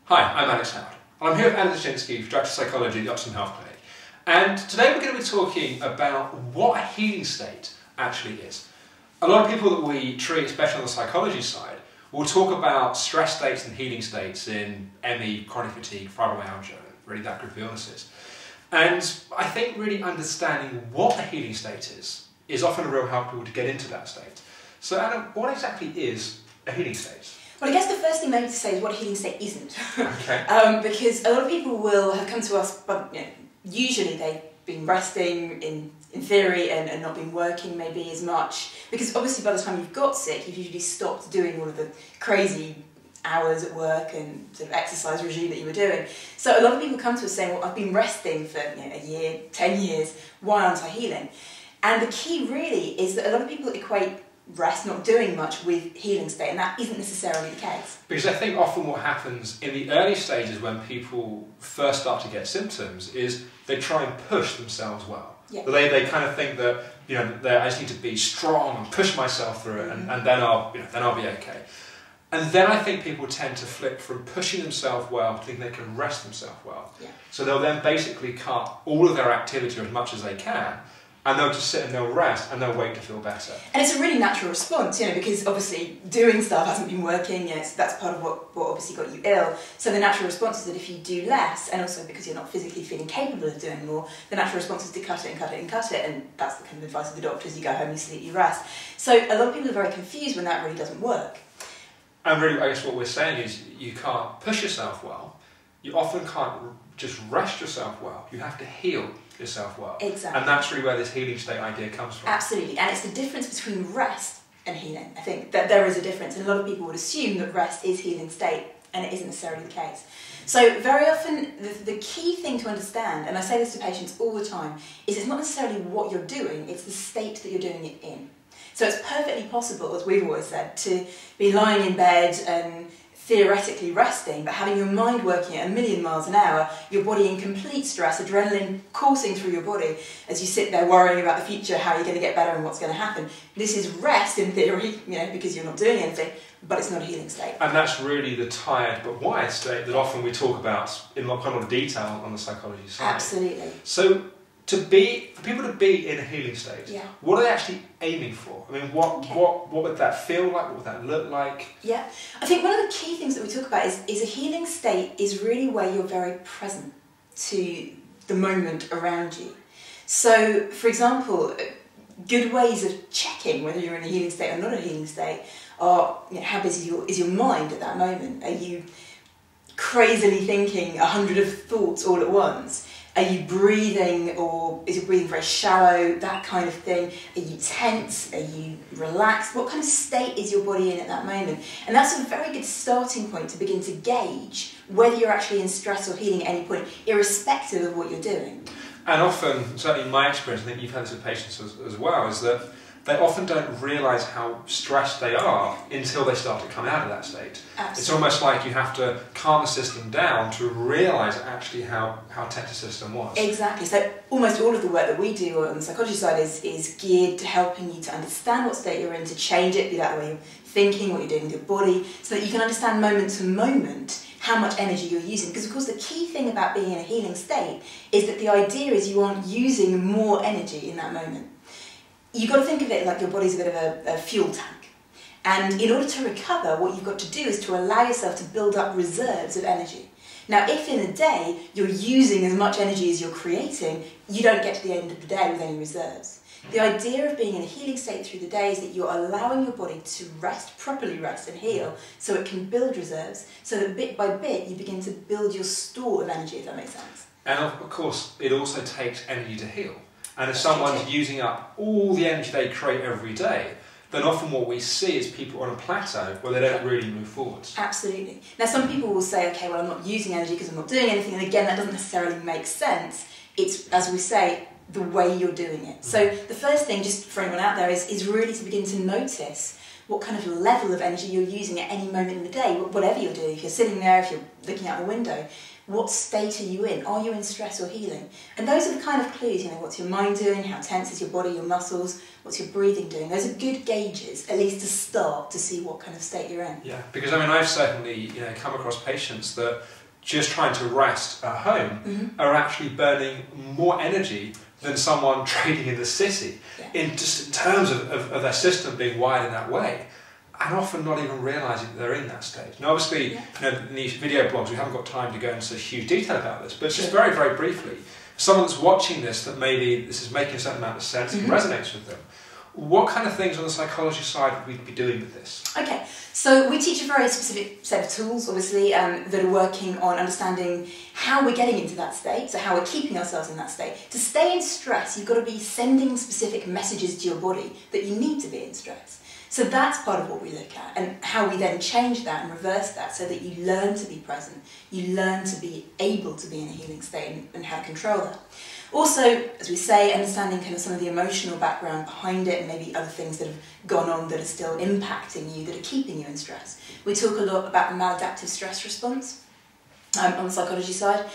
Hi, I'm Alex Howard. I'm here with Anna Dushinsky, Director of Psychology at the Oxford Health Clinic. And today we're going to be talking about what a healing state actually is. A lot of people that we treat, especially on the psychology side, will talk about stress states and healing states in ME, chronic fatigue, fibromyalgia, really that group of illnesses. And I think really understanding what a healing state is often a real help for people to get into that state. So Anna, what exactly is a healing state? Well, I guess the first thing maybe to say is what a healing state isn't. Okay. Because a lot of people will have come to us, but usually they've been resting in theory and not been working maybe as much. Because obviously by the time you've got sick, you've usually stopped doing all of the crazy hours at work and sort of exercise regime that you were doing. So a lot of people come to us saying, well, I've been resting for a year, 10 years, why aren't I healing? And the key really is that a lot of people equate rest, not doing much, with healing state, and that isn't necessarily the case. Because I think often what happens in the early stages when people first start to get symptoms is they try and push themselves well. Yeah. They kind of think that I just need to be strong and push myself through it, and then I'll be okay. And then I think people tend to flip from pushing themselves well to thinking they can rest themselves well. Yeah. So they'll then basically cut all of their activity as much as they can, and they'll just sit and they'll rest and they'll wait to feel better. And it's a really natural response, because obviously doing stuff hasn't been working, that's part of what obviously got you ill. So the natural response is that if you do less, and also because you're not physically feeling capable of doing more, the natural response is to cut it and cut it and cut it, and that's the kind of advice of the doctors: you go home, you sleep, you rest. So a lot of people are very confused when that really doesn't work. And really, I guess what we're saying is you can't push yourself well, you often can't just rest yourself well, you have to heal yourself well. Exactly. And that's really where this healing state idea comes from. Absolutely, and it's the difference between rest and healing. I think that there is a difference, and a lot of people would assume that rest is healing state, and it isn't necessarily the case. So very often, the key thing to understand, and I say this to patients all the time, is it's not necessarily what you're doing, it's the state that you're doing it in. So it's perfectly possible, as we've always said, to be lying in bed and theoretically resting, but having your mind working at 1,000,000 miles an hour, your body in complete stress, adrenaline coursing through your body as you sit there worrying about the future, how you're going to get better and what's going to happen. This is rest in theory, because you're not doing anything, but it's not a healing state. And that's really the tired but wired state that often we talk about in quite a lot of detail on the psychology side. Absolutely. So for people to be in a healing state, yeah. What are they actually aiming for? I mean, what would that feel like? What would that look like? Yeah, I think one of the key things that we talk about is a healing state is really where you're very present to the moment around you. So, for example, good ways of checking whether you're in a healing state or not a healing state are, how busy is your mind at that moment? Are you crazily thinking 100 of thoughts all at once? Are you breathing, or is your breathing very shallow, that kind of thing? Are you tense? Are you relaxed? What kind of state is your body in at that moment? And that's a very good starting point to begin to gauge whether you're actually in stress or healing at any point, irrespective of what you're doing. And often, certainly in my experience, I think you've had this with patients as well, is that they often don't realise how stressed they are until they start to come out of that state. Absolutely. It's almost like you have to calm the system down to realise actually how tense the system was. Exactly. So almost all of the work that we do on the psychology side is geared to helping you to understand what state you're in, to change it, be that the way you're thinking, what you're doing with your body, so that you can understand moment to moment how much energy you're using. Because of course the key thing about being in a healing state is that the idea is you aren't using more energy in that moment. You've got to think of it like your body's a bit of a fuel tank. And in order to recover, what you've got to do is to allow yourself to build up reserves of energy. Now, if in a day you're using as much energy as you're creating, you don't get to the end of the day with any reserves. The idea of being in a healing state through the day is that you're allowing your body to rest, properly rest and heal, so it can build reserves, so that bit by bit you begin to build your store of energy, if that makes sense. And of course, it also takes energy to heal. And if someone's using up all the energy they create every day, then often what we see is people on a plateau where they don't really move forwards. Absolutely. Now some people will say, okay, well I'm not using energy because I'm not doing anything, and again that doesn't necessarily make sense. It's, as we say, the way you're doing it. So the first thing, just for anyone out there, is really to begin to notice what kind of level of energy you're using at any moment in the day, whatever you're doing. If you're sitting there, if you're looking out the window, What state are you in? Are you in stress or healing? And those are the kind of clues, what's your mind doing? How tense is your body, your muscles? What's your breathing doing? Those are good gauges, at least to start to see what kind of state you're in. Yeah, because I've certainly come across patients that just trying to rest at home are actually burning more energy than someone trading in the city, in terms of their system being wired in that way, and often not even realising that they're in that state. Now obviously, in these video blogs we haven't got time to go into huge detail about this, but just very, very briefly, someone that's watching this that maybe this is making a certain amount of sense and resonates with them, what kind of things on the psychology side would we be doing with this? Okay, so we teach a very specific set of tools, obviously, that are working on understanding how we're getting into that state, so how we're keeping ourselves in that state. To stay in stress, you've got to be sending specific messages to your body that you need to be in stress. So that's part of what we look at, and how we then change that and reverse that so that you learn to be present, you learn to be able to be in a healing state and how to control that. Also, as we say, understanding kind of some of the emotional background behind it and maybe other things that have gone on that are still impacting you, that are keeping you in stress. We talk a lot about the maladaptive stress response on the psychology side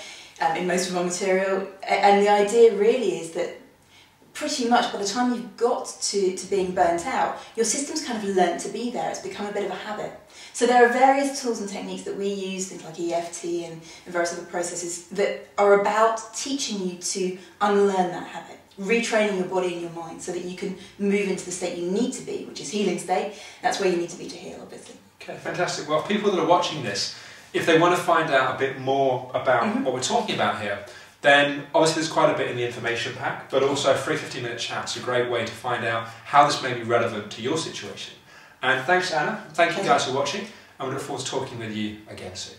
in most of our material, and the idea really is that pretty much by the time you've got to being burnt out, your system's kind of learnt to be there. It's become a bit of a habit. So there are various tools and techniques that we use, things like EFT and various other processes, that are about teaching you to unlearn that habit, retraining your body and your mind so that you can move into the state you need to be, which is healing state. That's where you need to be to heal, obviously. Okay, fantastic. Well, people that are watching this, if they want to find out a bit more about what we're talking about here, then obviously there's quite a bit in the information pack, but also a free 15-minute chat's a great way to find out how this may be relevant to your situation. And thanks, Anna. Thank you guys for watching, and we look forward to talking with you again soon.